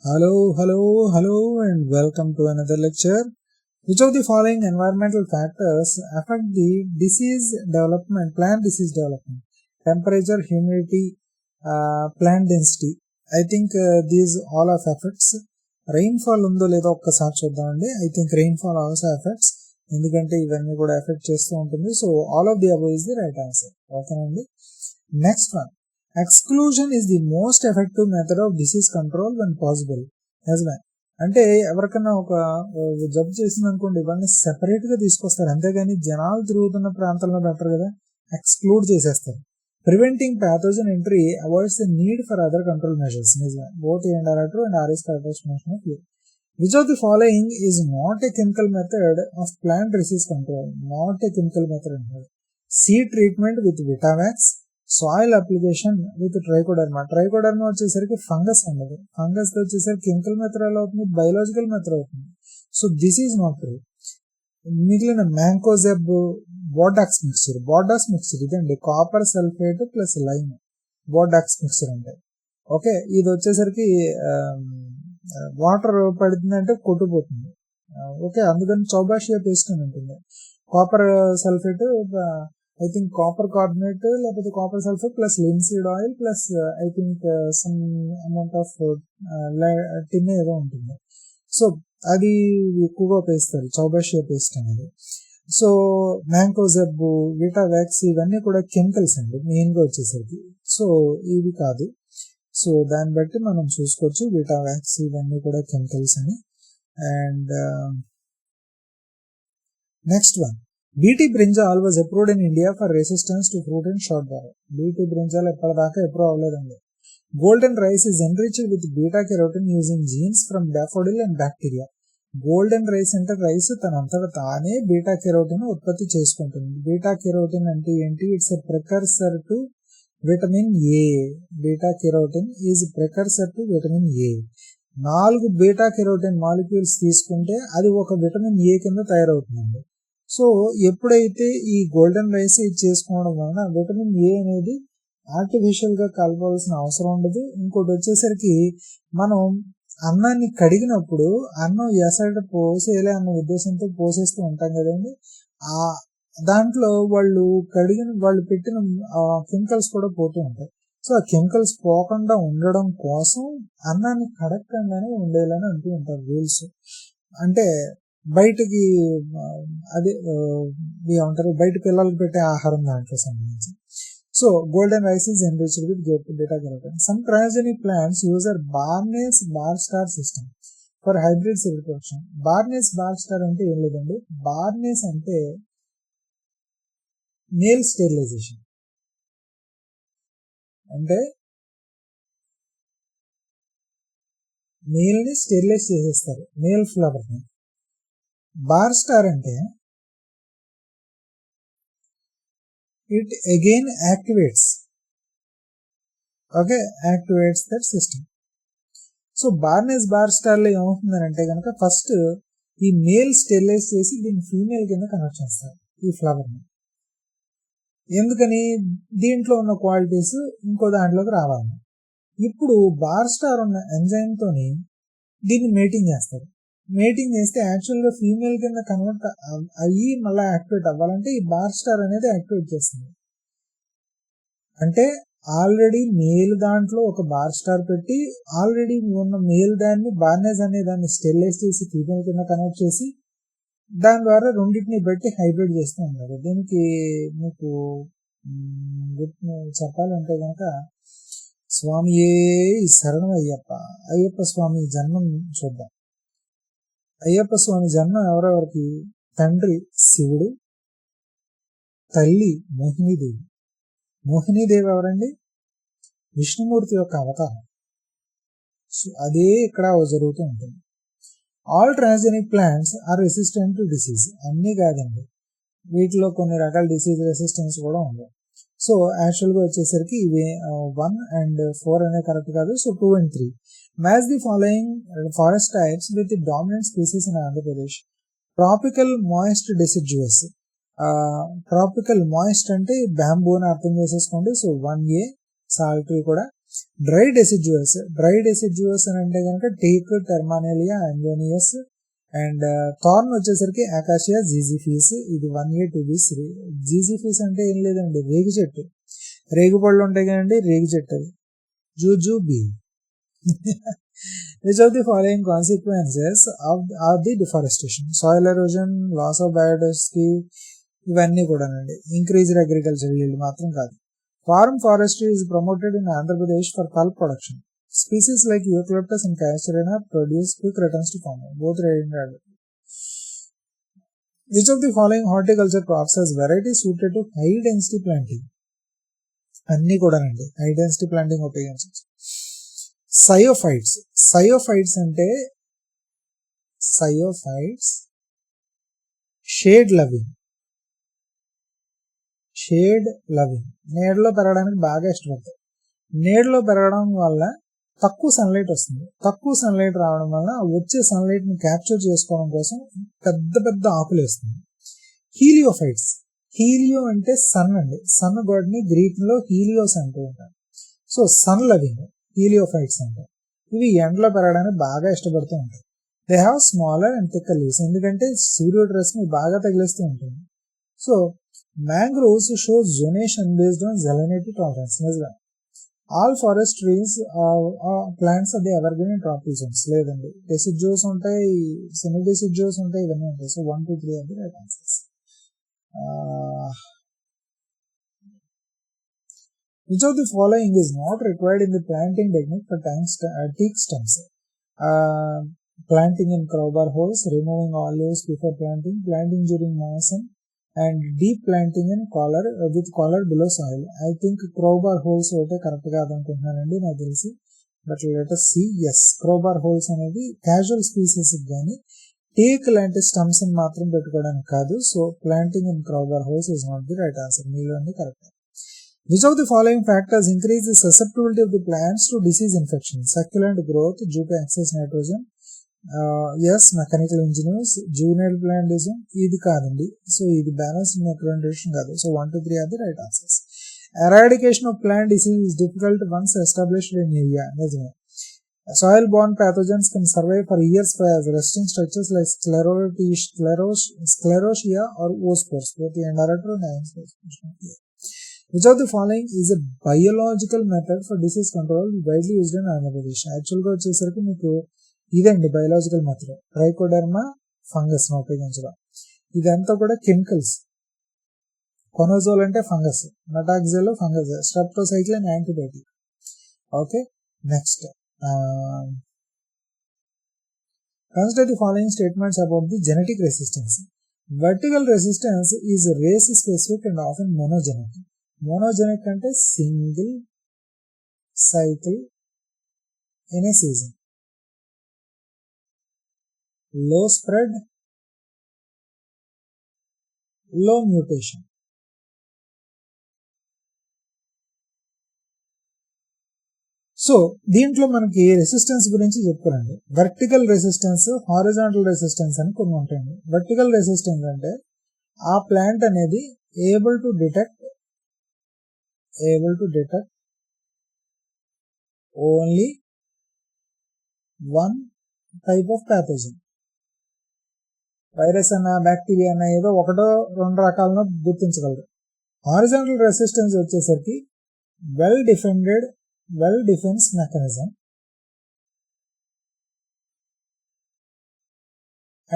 Hello, and welcome to another lecture. Which of the following environmental factors affect the plant disease development? Temperature, humidity, plant density. I think these all of affects. Rainfall ఉందో లేదో ఒక్కసారి చూద్దామండి. I think rainfall also affects. ఎందుకంటే ఇవన్నీ కూడా effect చేస్తూ ఉంటుంది. So all of the above is the right answer. ఓకేనండి. Next one. Exclusion is the most effective method of disease control when possible. అంటే ఎవరికైనా ఒక జబ్బు చేసింది అనుకోండి, ఇవన్నీ సెపరేట్ గా తీసుకొస్తారు, అంతేగాని జనాలు తిరుగుతున్న ప్రాంతంలో పెట్టరు కదా, ఎక్స్క్లూడ్ చేసేస్తారు. Preventing pathogen entry avoids the need for other control measures. Both and R is correct. Which of the following is not a chemical method of plant disease control? Not a chemical method. Seed treatment with Vitavax, soil application with trichoderma. Trichoderma వచ్చేసరికి fungus అన్నది, fungus వచ్చేసరికి chemical method అవుతుంది, biological method అవుతుంది. So this is not true. మిగిలిన mancozeb, Bordeaux mixture ఇదండి, copper sulphate plus lime Bordeaux mixture అంటే. Okay, ఇది వచ్చేసరికి వాటర్ పడుతుందంటే కొట్టుకుపోతుంది. ఓకే, అందుకని చౌబాషియా పేస్ట్ అని ఉంటుంది. Copper sulphate, I think copper carbonate లేకపోతే copper sulphate plus linseed oil plus I think some amount of tin ఏదో ఉంటుంది. సో అది ఎక్కువగా పేస్తారు, చౌబాషియా పేస్ట్ అనేది. సో మ్యాంకోజెబ్, విటావాక్స్ ఇవన్నీ కూడా కెమికల్స్ అండి మెయిన్గా వచ్చేసరికి. సో ఇవి కాదు. సో దాన్ని బట్టి మనం చూసుకోవచ్చు విటావాక్స్ ఇవన్నీ కూడా కెమికల్స్ అని. And next one. BT brinjal was approved in India for resistance to fruit and short bar. BT brinjal ఎప్పటిదాకా అప్రూవ్ అవ్వలేదండి. Golden rice is enriched with beta keratin using jeans from daffodil and bacteria. Golden rice అంటే rice తనంతట తానే beta carotene ఉత్పత్తి చేసుకుంటుంది. Beta carotene అంటే ఏంటి? It's a precursor to vitamin A. Beta carotene is precursor to vitamin A. 4 beta carotene molecules తీసుకుంటే అది ఒక విటమిన్ ఏ కింద తయారవుతుందండి. సో ఎప్పుడైతే ఈ గోల్డెన్ రైస్ చేసుకోవడం వలన విటమిన్ ఏ అనేది ఆర్టిఫిషియల్ గా కలపాల్సిన అవసరం ఉండదు. ఇంకోటి వచ్చేసరికి మనం అన్నాన్ని కడిగినప్పుడు అన్నం ఎసట పోసేయాలి అన్న ఉద్దేశంతో పోసేస్తూ ఉంటాం కదండి. ఆ దాంట్లో వాళ్ళు పెట్టిన కెమికల్స్ కూడా పోతూ ఉంటాయి. సో ఆ కెమికల్స్ పోకుండా ఉండడం కోసం అన్నాన్ని కడగకుండానే ఉండేలాని అంటూ ఉంటారు రూల్స్. అంటే బయటకి అదే ఏమంటారు, బయట పిల్లలకు పెట్టే ఆహారం దాంట్లో సంబంధించి. So golden rice is enriched with beta carotene. Some cryogenic plants use barnase barstar system for hybrid seed production. Barnase barstar అంటే ఏం లేదండి, బార్నేస్ అంటే మేల్ స్టెరిలైజేషన్. అంటే మేల్ ని స్టెరిలైజ్ చేసేస్తారు, మేల్ ఫ్లవర్ ని. బార్ స్టార్ అంటే it again activates that system. So barnase barstar లో ఏమవుతుందని అంటే కనుక ఫస్ట్ ఈ మేల్ స్టెరిలైజ్ చేసి దీన్ని ఫీమేల్ కింద కనెక్ట్ చేస్తారు ఈ ఫ్లవర్ ని. ఎందుకని? దీంట్లో ఉన్న క్వాలిటీస్ ఇంకో దాంట్లోకి రావాలి. ఇప్పుడు బార్ స్టార్ ఉన్న ఎంజైమ్ తోని దీన్ని మేటింగ్ చేస్తారు. మేటింగ్ చేస్తే యాక్చువల్గా ఫీమేల్ కింద కన్వర్ట్ అయ్యి మళ్ళీ యాక్టివేట్ అవ్వాలంటే ఈ బార్ స్టార్ అనేది యాక్టివేట్ చేస్తుంది. అంటే ఆల్రెడీ మేల్ దాంట్లో ఒక బార్ స్టార్ పెట్టి ఆల్రెడీ ఉన్న మేల్ దాన్ని బార్నేజ్ అనే దాన్ని స్టెరిలైజ్ చేసి ఫీమేల్ కింద కనెక్ట్ చేసి దాని ద్వారా రెండింటిని బట్టి హైబ్రిడ్ చేస్తూ ఉన్నారు. దీనికి మీకు చెప్పాలంటే కనుక స్వామియే శరణం అయ్యప్ప స్వామి జన్మం చూద్దాం. అయ్యప్ప స్వామి జన్మం ఎవరెవరికి? తండ్రి శివుడు, తల్లి మోహినీదేవి. మోహినీదేవి ఎవరండి? విష్ణుమూర్తి యొక్క అవతారం. అదే ఇక్కడ జరుగుతూ ఉంటుంది. All transgenic plants are resistant to disease. అన్నీ కాదండి, వీటిలో కొన్ని రకాల డిసీజ్ రెసిస్టెన్స్ కూడా ఉంది. సో యాక్చువల్గా వచ్చేసరికి ఇవి 1 and 4 అనే కరెక్ట్ కాదు. So 2 and 3. Match the following forest types with the dominant species in Andhra Pradesh. Tropical moist డెసిడ్యువస్. Tropical moist అంటే బ్యాంబూ అని అర్థం చేసేసుకోండి. సో 1A సాల్ట్రీ కూడా. డ్రై డెసిడ్యువస్ అని అంటే కనుక టేక్, టెర్మానేలియా, అంజోనియస్ అండ్ థార్న్ వచ్చేసరికి అకాషియా జీజీఫీస్. ఇది 1A 2B 3. జీజీఫీస్ అంటే ఏం లేదండి, రేగు చెట్టు. రేగు పళ్ళు ఉంటాయి కదండి, రేగు చెట్టు అది. Jujube. Which of the following consequences of the deforestation? Soil erosion, loss of biodiversity, ఇవన్నీ కూడానండి. ఇంక్రీజ్డ్ అగ్రికల్చర్ yield మాత్రం కాదు. Farm forestry is promoted in Andhra Pradesh for pulp production. Species like Eucalyptus and Casuarina produce quick returns to farmer. Both red and red. Which of the following horticulture crops has varieties suited to high density planting? అన్నీ కూడానండి high density planting ఉపయోగించవచ్చు. సయోఫైట్స్ అంటే shade loving. నీడలో పెరగడానికి బాగా ఇష్టపడతాయి. నీడలో పెరగడం వల్ల తక్కువ సన్లైట్ వస్తుంది. తక్కువ సన్లైట్ రావడం వల్ల వచ్చే సన్లైట్ ని క్యాప్చర్ చేసుకోవడం కోసం పెద్ద పెద్ద ఆకులు వేస్తుంది. హీలియోఫైట్స్. హీలియో అంటే సన్ అండి. సన్ గాడ్ ని గ్రీక్ లో హీలియోస్ అంటూ ఉంటారు. సో సన్ లవింగ్ హీలియోఫైట్స్ అంటారు. ఇవి ఎండలో పెరగడానికి బాగా ఇష్టపడుతూ ఉంటాయి. They have smaller and thicker leaves. ఎందుకంటే సూర్యుడి రశ్మి బాగా తగిలిస్తూ ఉంటుంది. So mangroves show జోనేషన్ based on salinity tolerance. నిజంగా ఆల్ ఫారెస్ట్ ట్రీస్ ప్లాంట్స్ అది ఎవర్గ్రీన్ ట్రాపికల్ జోన్స్. లేదండి, డెసిడ్యూస్ ఉంటాయి, సెమీ డెసిడ్యూస్ ఉంటాయి, ఇవన్నీ ఉంటాయి. సో 1, 2, 3 అది right answers. Which of the following is not required in the planting technique for teak stems? Planting in crowbar holes, removing all leaves before planting, planting during monsoon, and deep planting in collar with collar below soil. I think crowbar holes ఒకటే correct గా అనుకుంటున్నానండి నాకు తెలిసి. But let us see. yes, crowbar holes అనేది casual species కానీ take లాంటి స్టమ్స్ మాత్రం పెట్టుకోవడానికి కాదు. So planting in crowbar holes is not the right answer. మీలో అన్ని correct. Which of the following factors increase the susceptibility of the plants to disease infection? Succulent growth due to excess nitrogen. Yes, mechanical engineers. Juvenile plantism. ఇది కాదండి. So ఇది balanced మైక్రోన్యూట్రిషన్ కాదు. So 1, 2, 3 are the right answers. Eradication of plant disease is difficult once established in area. నిజమే. Soil-borne pathogens can survive for years by resting structures like sclerotia or oospores. Both the end are true. Which of the following is a biological method for disease control widely used in Andhra Pradesh? యాక్చువల్గా వచ్చేసరికి మీకు ఇదండి biological method. Trichoderma fungus ఉపయోగించడం. ఇదంతా కూడా chemicals. Conazole అంటే fungus, metalaxyl fungus, streptocycline antibiotic. Okay, next consider the following statements about the genetic resistance. Vertical resistance is race specific and often monogenic. Monogenic అంటే single cycle in a season. లో spread, లో mutation. So దీంట్లో మనకి resistance గురించి చెప్తారండి. Vertical resistance, horizontal resistance అని కొన్ని ఉంటాయండి. వర్టికల్ రెసిస్టెన్స్ అంటే ఆ ప్లాంట్ అనేది able to detect only one type of pathogen. Virus అన్న, బ్యాక్టీరియా అన్న, ఏదో ఒకటో రెండు రకాలను గుర్తించగలరు. హారిజాంటల్ రెసిస్టెన్స్ వచ్చేసరికి well defense mechanism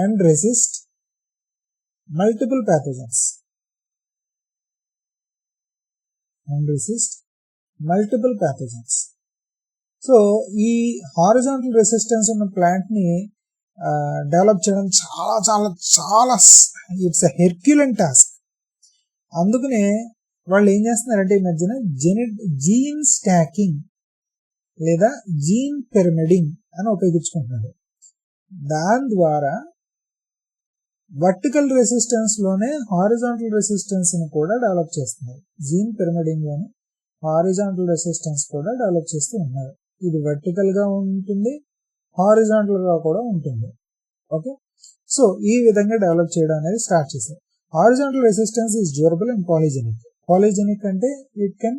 and resist multiple pathogens. So ఈ హారిజాంటల్ రెసిస్టెన్స్ ఉన్న ప్లాంట్ ని డెవలప్ చేయడం చాలా చాలా చాలా ఇట్స్ ఎ హెర్క్యులెన్ టాస్క్. అందుకనే వాళ్ళు ఏం చేస్తున్నారంటే ఈ మధ్యన జీన్ స్టాకింగ్ లేదా జీన్ పిరమిడింగ్ అని ఉపయోగించుకుంటున్నారు. దాని ద్వారా వర్టికల్ రెసిస్టెన్స్ లోనే హారిజాంటల్ రెసిస్టెన్స్ ని కూడా డెవలప్ చేస్తున్నారు. జీన్ పిరమిడింగ్ లోనే హారిజాంటల్ రెసిస్టెన్స్ కూడా డెవలప్ చేస్తూ ఉన్నారు. ఇది వర్టికల్ గా ఉంటుంది, హారిజాంటల్ గా కూడా ఉంటుంది. ఓకే, సో ఈ విధంగా డెవలప్ చేయడం అనేది స్టార్ట్ చేశారు. Horizontal resistance is durable and polygenic. Polygenic అంటే it can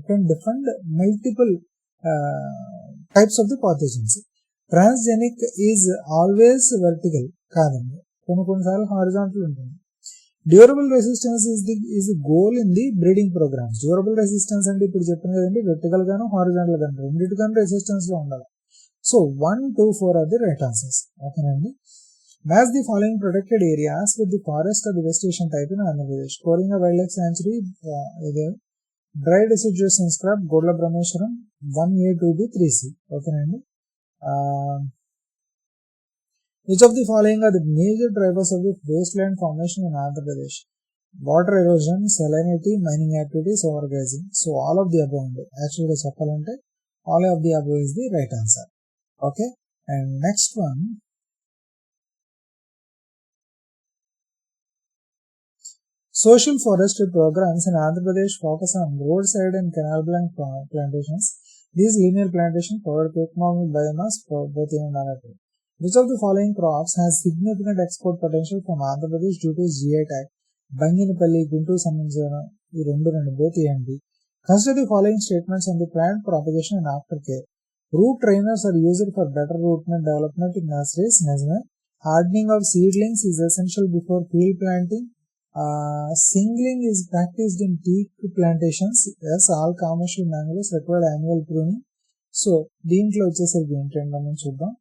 can defend multiple types of the pathogens. Transgenic is always vertical కాదండి, కొన్నిసార్లు హారిజాంటల్ ఉంటుంది. Durable resistance is the goal in the breeding programs. Durable resistance అంటే ఇప్పుడు చెప్పిన కదండి, vertical గాను horizontal గాను రెండింటిగాను రెసిస్టెన్స్ లో ఉండాలి. So 1, 2, 4 are the right answers. ఓకేనండి. Match the following protected areas with the forest or the vegetation type in Andhra Pradesh. Koringa Wildlife Sanctuary, Dry Deciduous Scrub, Godla Brahmeshwaram, 1A, 2B, 3C. ఓకేనండి. Which of the following are the major drivers of the wasteland formation in Andhra Pradesh? Water erosion, salinity, mining activities, overgrazing. So all of the above. Actually చెప్పాలంటే all of the above is the right answer. Okay. And next one, social forestry programs in Andhra Pradesh focus on roadside and canal bank plantations. These linear plantations provide economic biomass for both in and Andhra. Which of the following crops has significant export potential from Andhra Pradesh due to GI tag? Banginapalli, Guntur Samanjana, both A and B. Consider the following statements on the plant propagation and aftercare. Root trainers are used for better root development in nurseries. Hardening of seedlings is essential before field planting. Singling is practiced in teak plantations. Yes, all commercial mangroves require annual pruning. So దీంట్లో వచ్చేసరికి ఏంటంటే మనం చూద్దాం.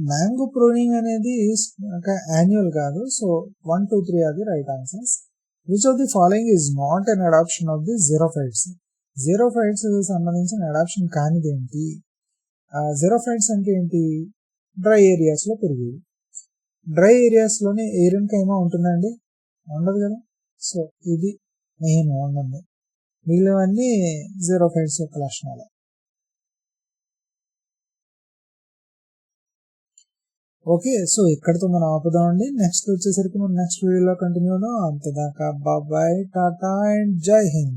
Mango pruning అనేది annual కాదు. So 1, 2, 3 are the right answers. Which of the following is not an adoption of the xerophytes? Xerophytes సంబంధించిన adoption కానిది ఏంటి? xerophytes అంటే ఏంటి? డ్రై ఏరియాస్ లో పెరిగేవి. డ్రై ఏరియాస్ లోనే ఏరియన్ కైమా ఉంటుందండి? ఉండదు కదా. సో ఇది మెయిన్ ఉంటుంది. మిగిలినవన్నీ xerophytes యొక్క లక్షణాలు. ఓకే, సో ఇక్కడితో మనం ఆపుదామండి. నెక్స్ట్ వచ్చేసరికి మనం నెక్స్ట్ వీడియోలో కంటిన్యూ అవుదాం. అంతదాకా బాయ్, టాటా అండ్ జై హింద్.